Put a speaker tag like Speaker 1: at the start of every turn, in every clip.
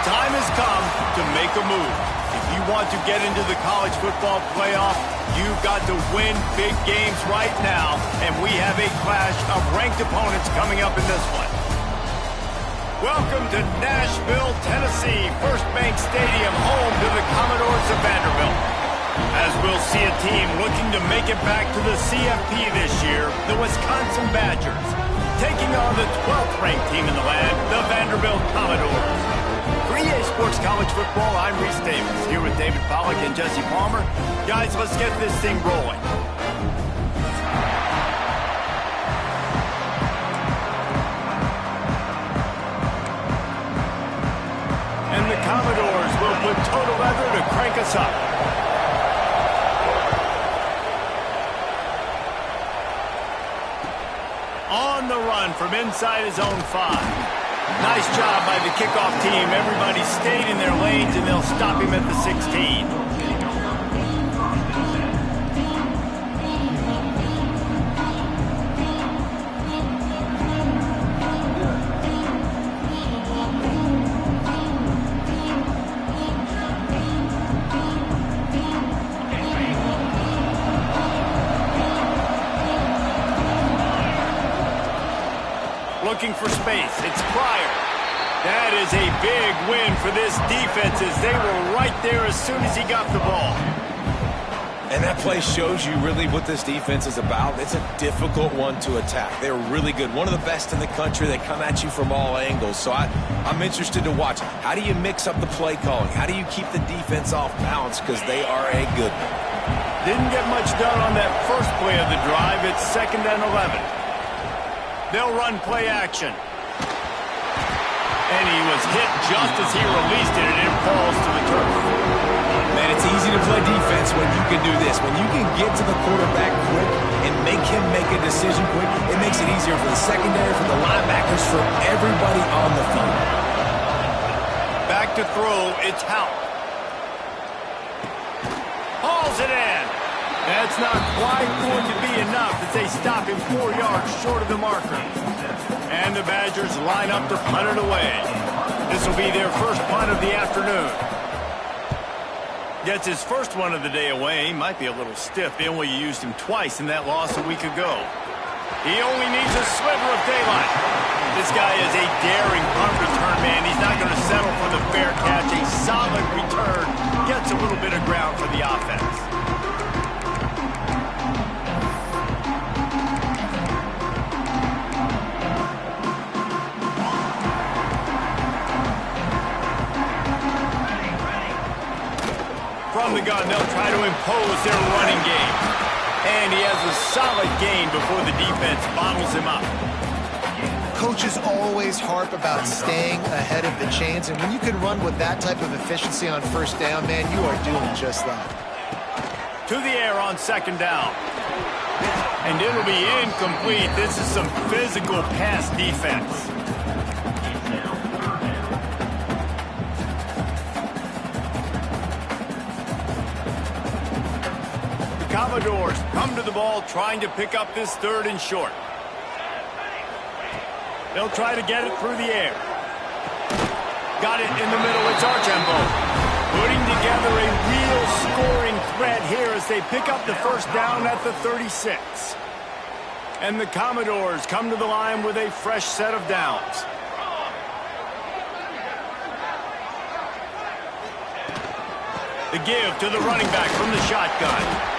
Speaker 1: time has come to make a move. If you want to get into the college football playoff, you've got to win big games right now, and we have a clash of ranked opponents coming up in this one. Welcome to Nashville, Tennessee, First Bank Stadium, home to the Commodores of Vanderbilt. As we'll see a team looking to make it back to the CFP this year, the Wisconsin Badgers, taking on the 12th ranked team in the land, the Vanderbilt Commodores. For EA Sports College Football, I'm Reese Davis, here with David Pollack and Jesse Palmer. Guys, let's get this thing rolling. And the Commodores will put total leather to crank us up. On the run from inside his own 5. Nice job by the kickoff team. Everybody stayed in their lanes, and they'll stop him at the 16. Looking for space. It's Pryor. That is a big win for this defense as they were right there as soon as he got the ball.
Speaker 2: And that play shows you really what this defense is about. It's a difficult one to attack. They're really good. One of the best in the country. They come at you from all angles. So I'm interested to watch. How do you mix up the play calling? How do you keep the defense off balance? Because they are a good one.
Speaker 1: Didn't get much done on that first play of the drive. It's 2nd and 11. They'll run play action. And he was hit just as he released it, and it falls to the turf.
Speaker 2: Man, it's easy to play defense when you can do this. When you can get to the quarterback quick and make him make a decision quick, it makes it easier for the secondary, for the linebackers, for everybody on the field.
Speaker 1: Back to throw, it's Houck. Hauls it in. That's not quite going to be enough as they stop him 4 yards short of the marker. And the Badgers line up to punt it away. This will be their first punt of the afternoon. Gets his first one of the day away. He might be a little stiff, being we used him twice in that loss a week ago. He only needs a sliver of daylight. This guy is a daring punt return man. He's not going to settle for the fair catch. A solid return gets a little bit of ground for the offense. From the gun, they'll try to impose their running game. And he has a solid gain before the defense bottles him up.
Speaker 3: Coaches always harp about staying ahead of the chains, and when you can run with that type of efficiency on first down, man, you are doing just that.
Speaker 1: To the air on 2nd down. And it'll be incomplete. This is some physical pass defense. Commodores come to the ball trying to pick up this 3rd and short. They'll try to get it through the air. Got it in the middle. It's Archambault. Putting together a real scoring threat here as they pick up the first down at the 36. And the Commodores come to the line with a fresh set of downs. The give to the running back from the shotgun.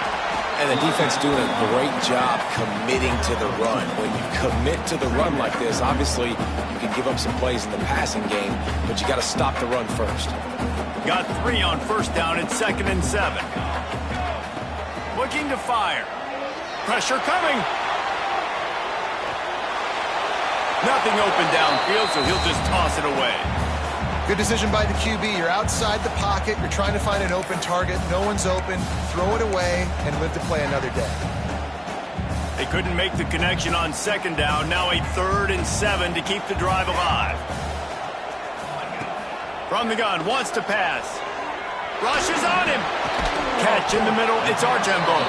Speaker 2: And the defense doing a great job committing to the run. When you commit to the run like this, obviously you can give up some plays in the passing game, but you got to stop the run first.
Speaker 1: Got 3 on first down. It's 2nd and 7. Looking to fire. Pressure coming. Nothing open downfield, so he'll just toss it away.
Speaker 3: Good decision by the QB. You're outside the pocket. You're trying to find an open target. No one's open. Throw it away and live to play another day.
Speaker 1: They couldn't make the connection on 2nd down. Now a 3rd and 7 to keep the drive alive. From the gun, wants to pass. Rushes on him. Catch in the middle. It's Archambault.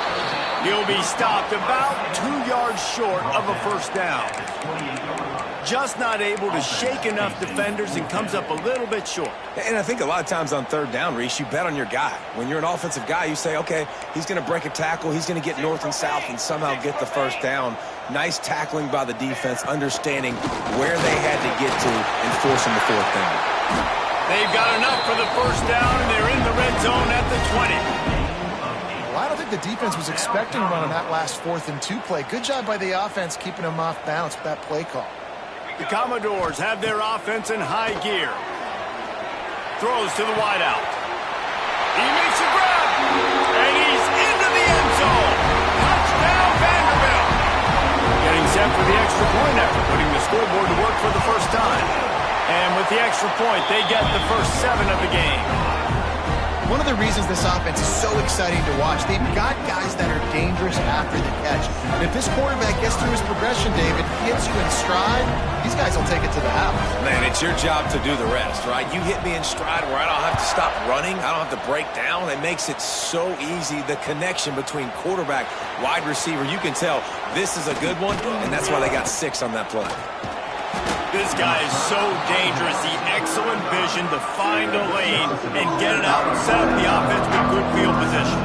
Speaker 1: He'll be stopped about 2 yards short of a first down. just not able to shake enough defenders and comes up a little bit short.
Speaker 2: And I think a lot of times on third down, Reese, you bet on your guy. When you're an offensive guy, you say, okay, he's going to break a tackle, he's going to get north and south and somehow get the first down. Nice tackling by the defense, understanding where they had to get to and forcing the fourth down.
Speaker 1: They've got enough for the first down, and they're in the red zone at the 20.
Speaker 3: Well, I don't think the defense was expecting a run on that last 4th and 2 play. Good job by the offense keeping them off balance with that play call.
Speaker 1: The Commodores have their offense in high gear. Throws to the wideout. He makes a grab, and he's into the end zone. Touchdown, Vanderbilt. Getting set for the extra point effort, putting the scoreboard to work for the first time. And with the extra point, they get the first 7 of the game.
Speaker 3: One of the reasons this offense is so exciting to watch, they've got guys that are dangerous after the catch. And if this quarterback gets through his progression, David, hits you in stride, these guys will take it to the house.
Speaker 2: Man, it's your job to do the rest, right? You hit me in stride where I don't have to stop running. I don't have to break down. It makes it so easy. The connection between quarterback, wide receiver, you can tell this is a good one, and that's why they got 6 on that play.
Speaker 1: This guy is so dangerous. The excellent vision to find a lane and get it out and set up the offense with good field position.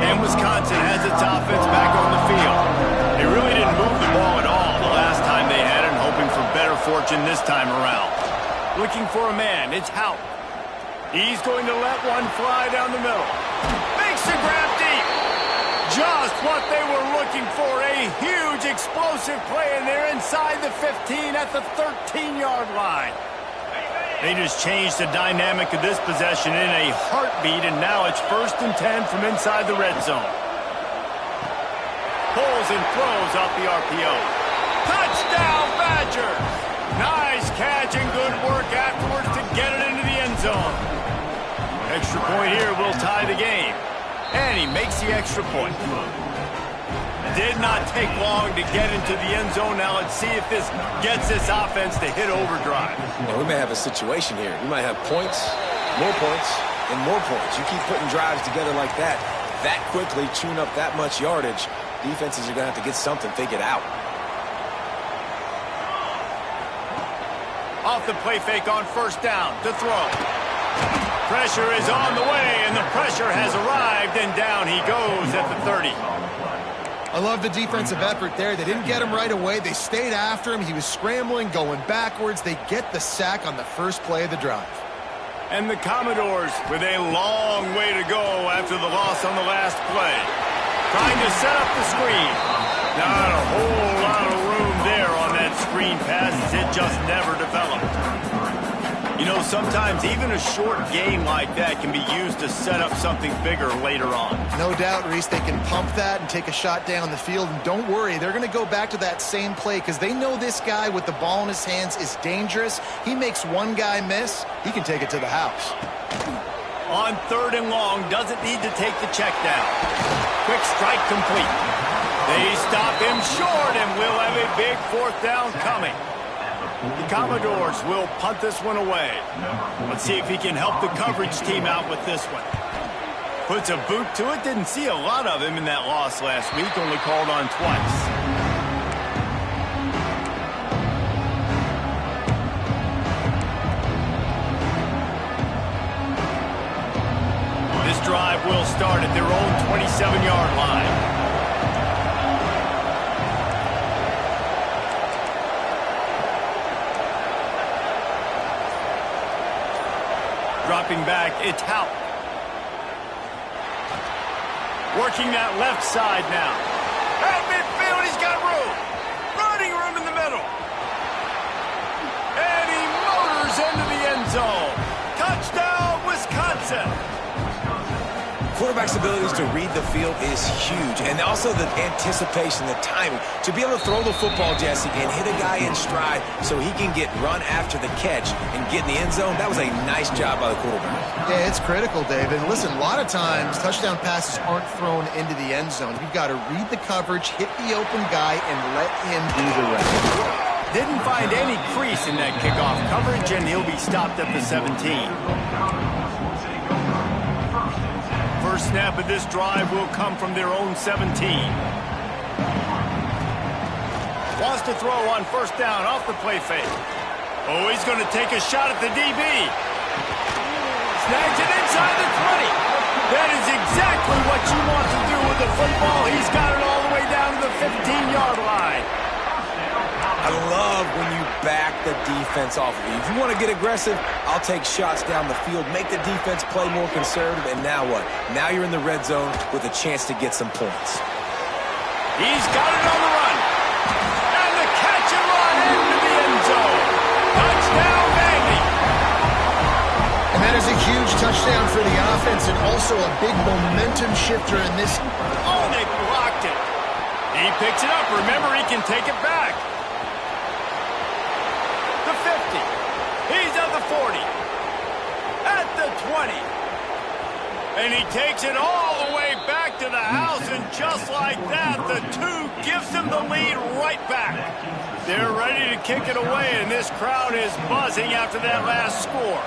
Speaker 1: And Wisconsin has its offense back on the field. They really didn't move the ball at all the last time they had it, hoping for better fortune this time around. Looking for a man, it's Hout. He's going to let one fly down the middle. Makes a grab deep. Just what they were looking for, a huge explosive play, and they're inside the 15 at the 13-yard line. They just changed the dynamic of this possession in a heartbeat, and now it's 1st and 10 from inside the red zone. Pulls and throws off the RPO. Touchdown, Badgers! Nice catch and good work afterwards to get it into the end zone. Extra point here will tie the game. And he makes the extra point. Did not take long to get into the end zone. Now let's see if this gets this offense to hit overdrive.
Speaker 2: Well, we may have a situation here. We might have points, and more points. You keep putting drives together like that quickly, chewing up that much yardage, defenses are going to have to get something figured out.
Speaker 1: Off the play fake on first down to throw. Pressure is on the way, and the pressure has arrived, and down he goes at the 30.
Speaker 3: I love the defensive effort there. They didn't get him right away. They stayed after him. He was scrambling, going backwards. They get the sack on the first play of the drive.
Speaker 1: And the Commodores with a long way to go after the loss on the last play. Trying to set up the screen. Not a whole lot of room there on that screen pass as it just never developed. You know, sometimes even a short game like that can be used to set up something bigger later on.
Speaker 3: No doubt, Reese, they can pump that and take a shot down the field. And don't worry, they're going to go back to that same play because they know this guy with the ball in his hands is dangerous. He makes one guy miss, he can take it to the house.
Speaker 1: On 3rd and long, doesn't need to take the check down. Quick strike complete. They stop him short, and we'll have a big 4th down coming. The Commodores will punt this one away. Let's see if he can help the coverage team out with this one. Puts a boot to it. Didn't see a lot of him in that loss last week. Only called on twice. This drive will start at their own 27-yard line. Dropping back, it's Hout. Working that left side now. At midfield, he's got room. Running room in the middle. And he motors into the end zone. Touchdown, Wisconsin.
Speaker 2: Quarterback's abilities to read the field is huge, and also the anticipation, the timing. To be able to throw the football, Jesse, and hit a guy in stride so he can get run after the catch and get in the end zone, that was a nice job by the quarterback.
Speaker 3: Yeah, it's critical, David. Listen, a lot of times touchdown passes aren't thrown into the end zone. You've got to read the coverage, hit the open guy, and let him do the rest.
Speaker 1: Didn't find any crease in that kickoff coverage, and he'll be stopped at the 17. First snap of this drive will come from their own 17. Wants to throw on first down off the play fake. Oh, he's going to take a shot at the DB. Snags it inside the 20. That is exactly what you want to do with the football. He's got it all the way down to the 15-yard line.
Speaker 2: I love when you back the defense off of you. If you want to get aggressive, I'll take shots down the field, make the defense play more conservative, and now what? Now you're in the red zone with a chance to get some points.
Speaker 1: He's got it on the run. And the catch and run into the end zone. Touchdown, Vandy.
Speaker 3: And that is a huge touchdown for the offense and also a big momentum shifter in this.
Speaker 1: Oh, they blocked it. He picks it up. Remember, he can take it back. The 50. He's at the 40. At the 20. And he takes it all the way back to the house, and just like that, the 2 gives him the lead right back. They're ready to kick it away, and this crowd is buzzing after that last score.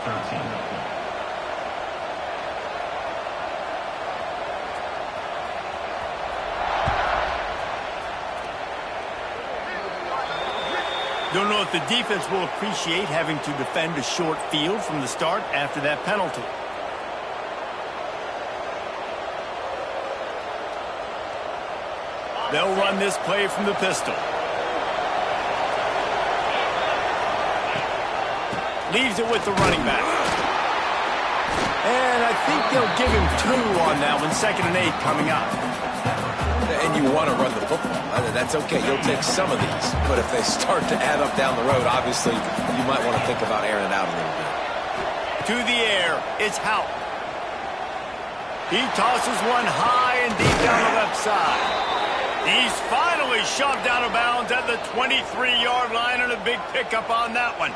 Speaker 1: Don't know if the defense will appreciate having to defend a short field from the start after that penalty. They'll run this play from the pistol. Leaves it with the running back. And I think they'll give him 2 on that one. 2nd and 8 coming up.
Speaker 2: And you want to run the football. That's okay. You'll take some of these. But if they start to add up down the road, obviously, you might want to think about airing it out a little bit.
Speaker 1: To the air, it's Houck. He tosses one high and deep down the left side. He's finally shoved out of bounds at the 23-yard line, and a big pickup on that one.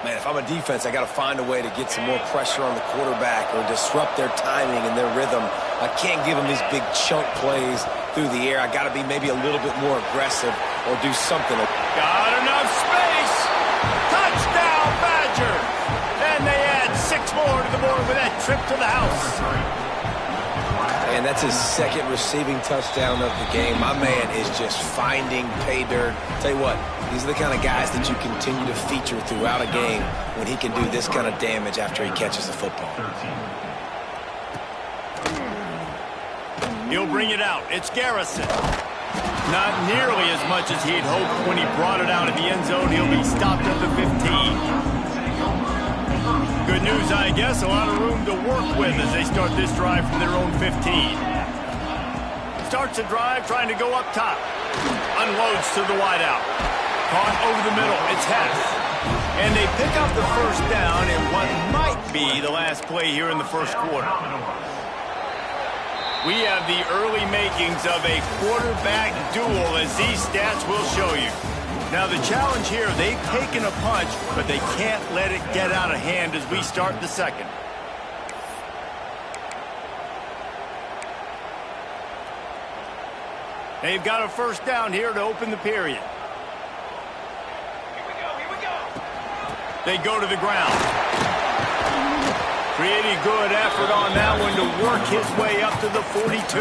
Speaker 2: Man, if I'm a defense, I got to find a way to get some more pressure on the quarterback or disrupt their timing and their rhythm. I can't give them these big chunk plays through the air. I got to be maybe a little bit more aggressive or do something.
Speaker 1: Got enough space. Touchdown, Badger. And they add 6 more to the board with that trip to the house.
Speaker 2: And that's his 2nd receiving touchdown of the game. My man is just finding pay dirt. Tell you what, these are the kind of guys that you continue to feature throughout a game when he can do this kind of damage after he catches the football.
Speaker 1: He'll bring it out. It's Garrison. Not nearly as much as he'd hoped when he brought it out of the end zone. He'll be stopped at the 15. Good news, I guess. A lot of room to work with as they start this drive from their own 15. Starts the drive trying to go up top. Unloads to the wideout. Caught over the middle. It's Hess. And they pick up the first down in what might be the last play here in the first quarter. We have the early makings of a quarterback duel, as these stats will show you. Now, the challenge here, they've taken a punch, but they can't let it get out of hand as we start the second. They've got a first down here to open the period. Here we go. They go to the ground. Pretty good effort on that one to work his way up to the 42.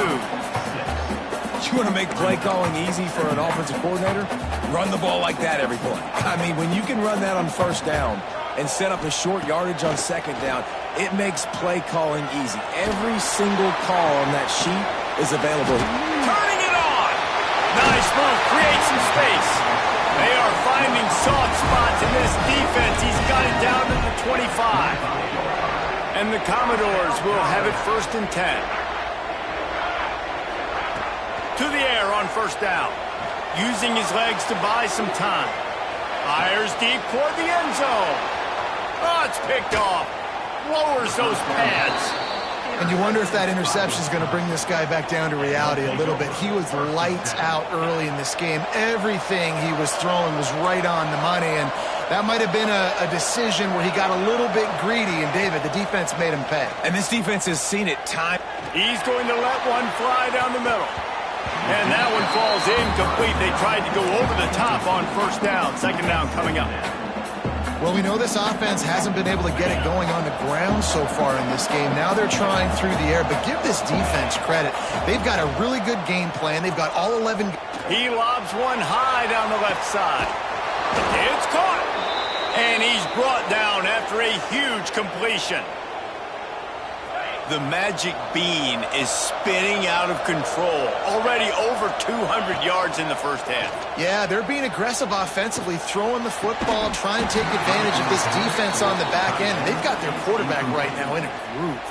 Speaker 2: You want to make play calling easy for an offensive coordinator? Run the ball like that every play. I mean, when you can run that on first down and set up a short yardage on second down, it makes play calling easy. Every single call on that sheet is available.
Speaker 1: Turning it on! Nice move. Create some space. They are finding soft spots in this defense. He's got it down to the 25. And the Commodores will have it 1st and 10. To the air on first down. Using his legs to buy some time. Fires deep toward the end zone. Oh, it's picked off. Lowers those pads.
Speaker 3: And you wonder if that interception is going to bring this guy back down to reality a little bit. He was lights out early in this game. Everything he was throwing was right on the money, and that might have been a decision where he got a little bit greedy, and David, the defense made him pay.
Speaker 2: And this defense has seen it time.
Speaker 1: He's going to let one fly down the middle. And that one falls incomplete. They tried to go over the top on first down. Second down coming up.
Speaker 3: Well, we know this offense hasn't been able to get it going on the ground so far in this game. Now they're trying through the air, but give this defense credit. They've got a really good game plan. They've got all 11.
Speaker 1: He lobs one high down the left side. It's caught. And he's brought down after a huge completion. The magic bean is spinning out of control. Already over 200 yards in the first half.
Speaker 3: Yeah, they're being aggressive offensively, throwing the football, trying to take advantage of this defense on the back end. They've got their quarterback right now in a groove.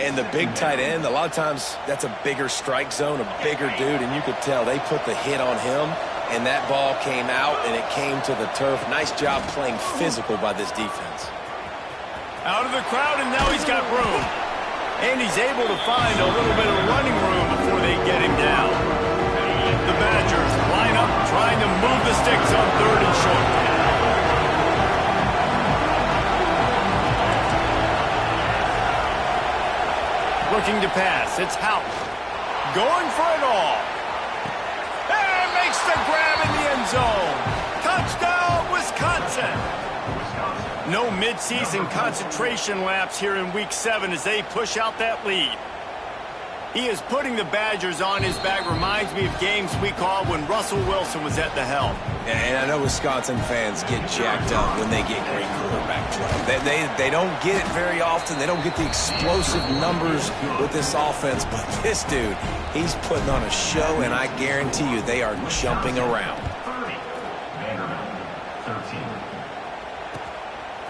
Speaker 2: And the big tight end, a lot of times that's a bigger strike zone, a bigger dude, and you could tell they put the hit on him, and that ball came out, and it came to the turf. Nice job playing physical by this defense.
Speaker 1: Out of the crowd, and now he's got room. And he's able to find a little bit of running room before they get him down. The Badgers line up, trying to move the sticks on 3rd and short. Looking to pass, it's Houck. Going for it all. And makes the grab in the end zone. Touchdown, Wisconsin. No mid-season concentration laps here in Week 7 as they push out that lead. He is putting the Badgers on his back. Reminds me of games we called when Russell Wilson was at the helm.
Speaker 2: And I know Wisconsin fans get jacked up when they get great quarterback play. They don't get it very often. They don't get the explosive numbers with this offense. But this dude, he's putting on a show, and I guarantee you they are jumping around.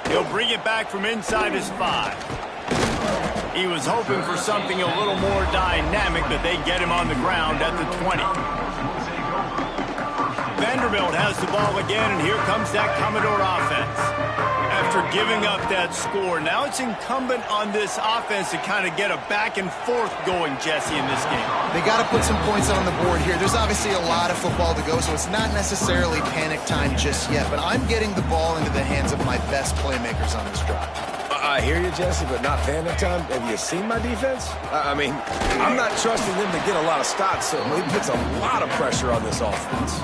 Speaker 1: He'll bring it back from inside his 5. He was hoping for something a little more dynamic, but they get him on the ground at the 20. Vanderbilt has the ball again, and here comes that Commodore offense. After giving up that score, now it's incumbent on this offense to kind of get a back and forth going, Jesse, in this game.
Speaker 3: They got to put some points on the board here. There's obviously a lot of football to go, so it's not necessarily panic time just yet, but I'm getting the ball into the hands of my best playmakers on this drive.
Speaker 2: I hear you, Jesse, but not panic time. Have you seen my defense? I mean, I'm not trusting them to get a lot of stops, so it puts a lot of pressure on this offense.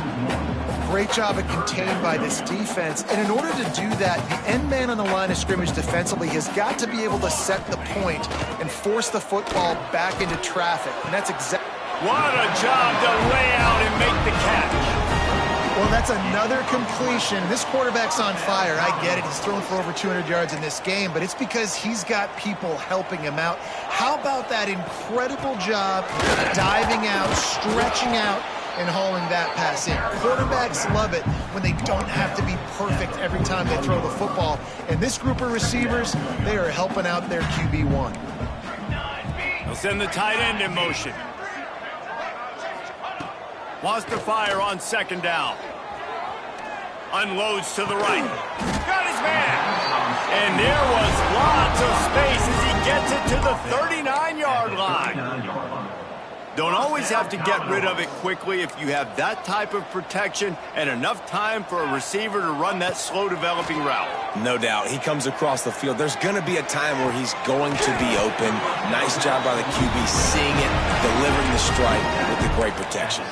Speaker 3: Great job at contained by this defense. And in order to do that, the end man on the line of scrimmage defensively has got to be able to set the point and force the football back into traffic. And that's exactly...
Speaker 1: What a job to lay out and make the catch.
Speaker 3: Well, that's another completion. This quarterback's on fire. I get it. He's thrown for over 200 yards in this game, but it's because he's got people helping him out. How about that incredible job diving out, stretching out, and hauling that pass in? Quarterbacks love it when they don't have to be perfect every time they throw the football. And this group of receivers, they are helping out their QB1.
Speaker 1: They'll send the tight end in motion. Wants to fire on 2nd down. Unloads to the right. Got his man. And there was lots of space as he gets it to the 39-yard line. Don't always have to get rid of it quickly if you have that type of protection and enough time for a receiver to run that slow-developing route.
Speaker 2: No doubt. He comes across the field. There's going to be a time where he's going to be open. Nice job by the QB seeing it, delivering the strike with the great protection.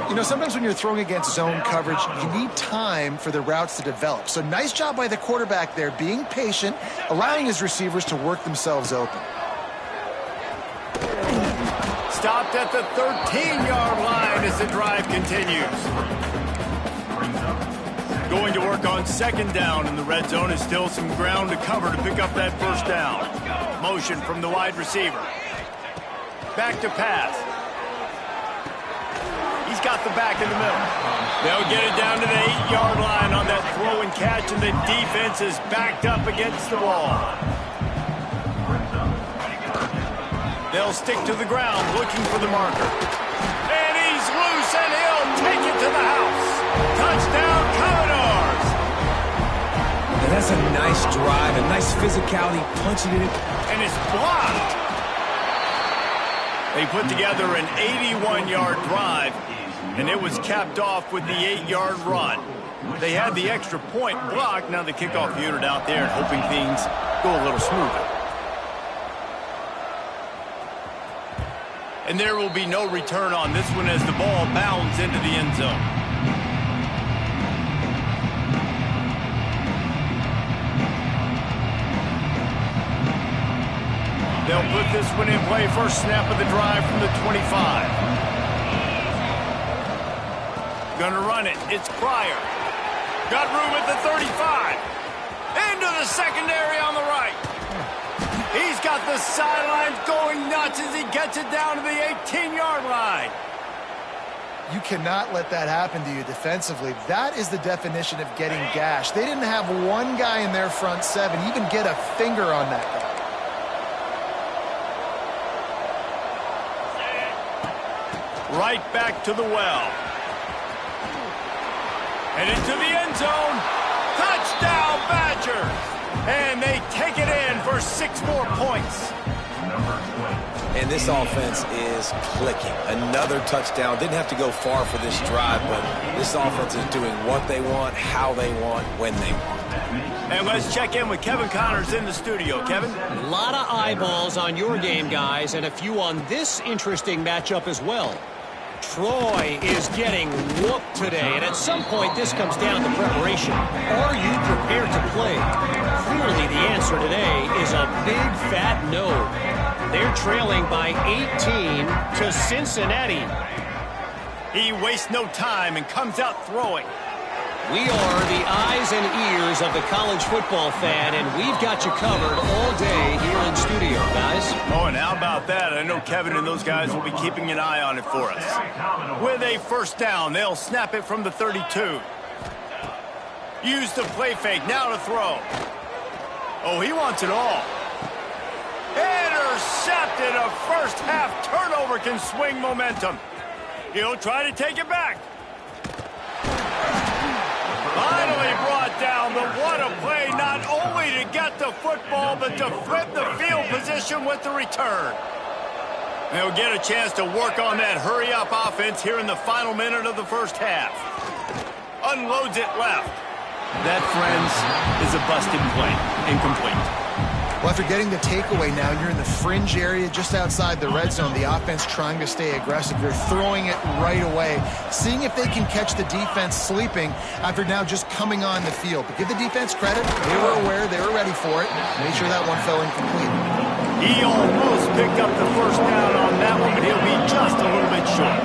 Speaker 3: You know, sometimes when you're throwing against zone coverage, you need time for the routes to develop. So nice job by the quarterback there, being patient, allowing his receivers to work themselves open.
Speaker 1: Stopped at the 13-yard line as the drive continues. Going to work on 2nd down in the red zone is still some ground to cover to pick up that 1st down. Motion from the wide receiver. Back to pass. He's got the back in the middle. They'll get it down to the 8-yard line on that throw and catch, and the defense is backed up against the wall. They'll stick to the ground looking for the marker. And he's loose, and he'll take it to the house. Touchdown, Commodores!
Speaker 2: And that's a nice drive, a nice physicality, punching it.
Speaker 1: And it's blocked. They put together an 81-yard drive, and it was capped off with the 8-yard run. They had the extra point blocked. Now the kickoff unit out there and hoping things go a little smoother. And there will be no return on this one as the ball bounds into the end zone. They'll put this one in play. First snap of the drive from the 25. Gonna run it. It's Pryor. Got room at the 35. Into the secondary on the right. He's got the sidelines going nuts as he gets it down to the 18-yard line.
Speaker 3: You cannot let that happen to you defensively. That is the definition of getting gashed. They didn't have one guy in their front seven even get a finger on that guy.
Speaker 1: Right back to the well. And into the end zone. Touchdown, Badgers! And they take it in for 6 more points.
Speaker 2: And this offense is clicking. Another touchdown. Didn't have to go far for this drive, but this offense is doing what they want, how they want, when they want.
Speaker 1: And let's check in with Kevin Connors in the studio. Kevin?
Speaker 4: A lot of eyeballs on your game, guys, and a few on this interesting matchup as well. Troy is getting whooped today, and at some point this comes down to preparation. Are you prepared to play? Clearly the answer today is a big fat no. They're trailing by 18 to Cincinnati.
Speaker 1: He wastes no time and comes out throwing.
Speaker 4: We are the eyes and ears of the college football fan, and we've got you covered all day here in studio, guys.
Speaker 1: Oh, and how about that? I know Kevin and those guys will be keeping an eye on it for us. With a first down, they'll snap it from the 32. Use the play fake, now to throw. Oh, he wants it all. Intercepted. A first half turnover can swing momentum. He'll try to take it back. Finally brought down, but what a play, not only to get the football, but to flip the field position with the return. They'll get a chance to work on that hurry-up offense here in the final minute of the first half. Unloads it left. That, friends, is a busted play. Incomplete.
Speaker 3: Well, after getting the takeaway now, you're in the fringe area just outside the red zone. The offense trying to stay aggressive. They're throwing it right away, seeing if they can catch the defense sleeping after now just coming on the field. But give the defense credit. They were aware. They were ready for it. Made sure that one fell incomplete.
Speaker 1: He almost picked up the first down on that one, but he'll be just a little bit short.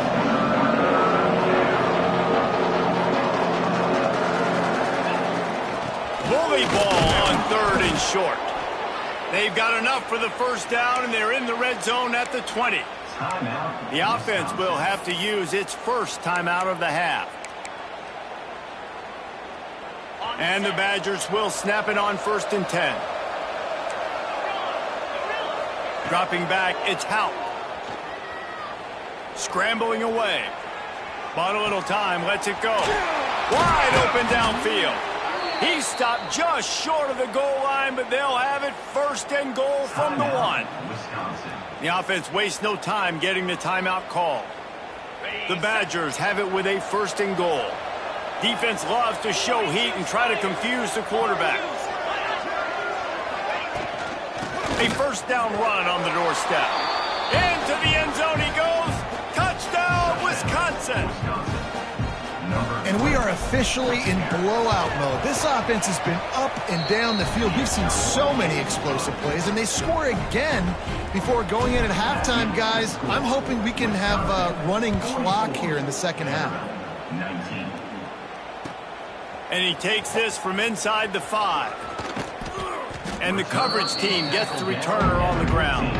Speaker 1: Bully ball on 3rd and short. They've got enough for the first down, and they're in the red zone at the 20. The offense will have to use its first timeout of the half. And the Badgers will snap it on 1st and 10. Dropping back, it's Hout. Scrambling away. Bought a little time, lets it go. Wide open downfield. He stopped just short of the goal line, but they'll have it 1st and goal from the 1. The offense wastes no time getting the timeout call. The Badgers have it with a 1st and goal. Defense loves to show heat and try to confuse the quarterback. A first down run on the doorstep. Into the end zone he goes. Touchdown, Wisconsin.
Speaker 3: And we are officially in blowout mode. This offense has been up and down the field. We've seen so many explosive plays, and they score again before going in at halftime, guys. I'm hoping we can have a running clock here in the second half.
Speaker 1: And he takes this from inside the 5. And the coverage team gets the returner on the ground.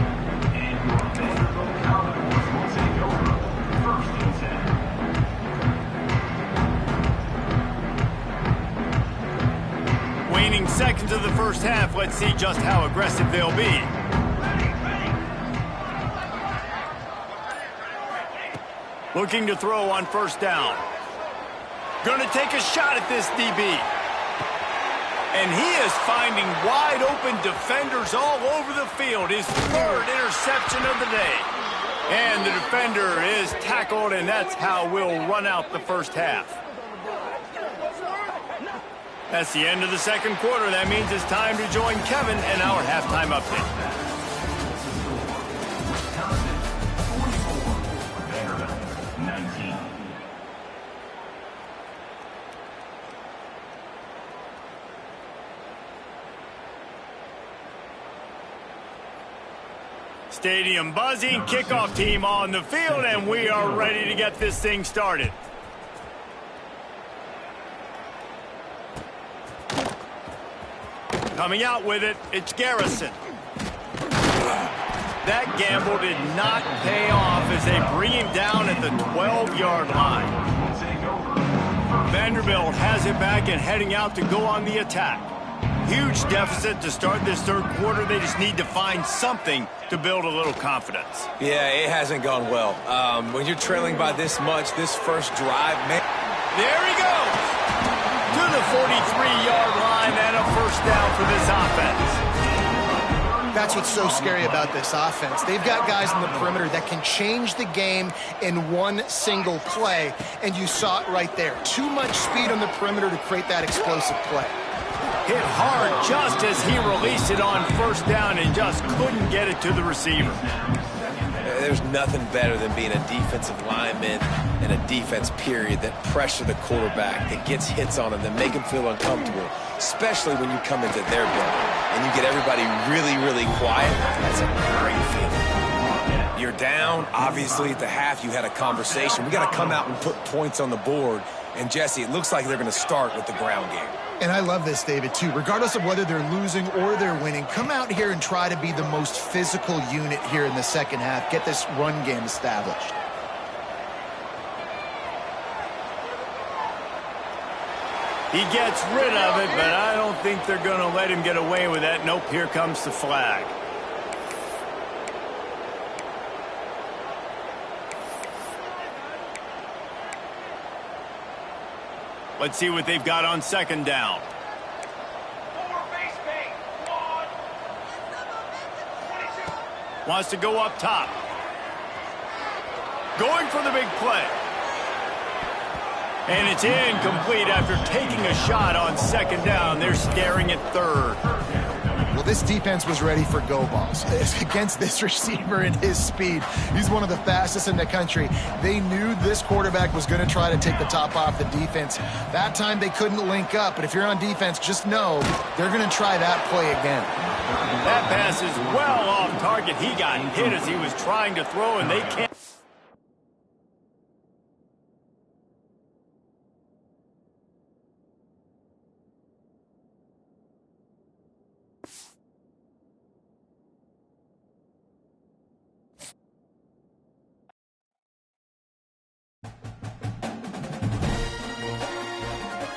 Speaker 1: Waning seconds of the first half. Let's see just how aggressive they'll be. Looking to throw on 1st down. Going to take a shot at this DB. And he is finding wide open defenders all over the field. His 3rd interception of the day. And the defender is tackled, and that's how we'll run out the first half. That's the end of the second quarter. That means it's time to join Kevin in our halftime update. Stadium buzzing, kickoff team on the field, and we are ready to get this thing started. Coming out with it, it's Garrison. That gamble did not pay off as they bring him down at the 12-yard line. Vanderbilt has it back and heading out to go on the attack. Huge deficit to start this third quarter. They just need to find something to build a little confidence.
Speaker 2: Yeah, it hasn't gone well. When you're trailing by this much, this first drive, man.
Speaker 1: There he goes! To the 43-yard line and a first down for this offense.
Speaker 3: That's what's so scary about this offense. They've got guys in the perimeter that can change the game in one single play, and you saw it right there. Too much speed on the perimeter to create that explosive play.
Speaker 1: Hit hard just as he released it on first down and just couldn't get it to the receiver.
Speaker 2: There's nothing better than being a defensive lineman and a defense period that pressure the quarterback, that gets hits on him, that make him feel uncomfortable, especially when you come into their building and you get everybody really, really quiet. That's a great feeling. You're down. Obviously, at the half, you had a conversation. We got to come out and put points on the board. And, Jesse, it looks like they're going to start with the ground game.
Speaker 3: And I love this, David, too. Regardless of whether they're losing or they're winning, come out here and try to be the most physical unit here in the second half. Get this run game established.
Speaker 1: He gets rid of it, but I don't think they're going to let him get away with that. Nope, here comes the flag. Let's see what they've got on second down. Wants to go up top. Going for the big play. And it's incomplete after taking a shot on second down. They're staring at third.
Speaker 3: Well, this defense was ready for go balls against this receiver and his speed. He's one of the fastest in the country. They knew this quarterback was going to try to take the top off the defense. That time they couldn't link up, but if you're on defense, just know they're going to try that play again.
Speaker 1: That pass is well off target. He got hit as he was trying to throw, and they can't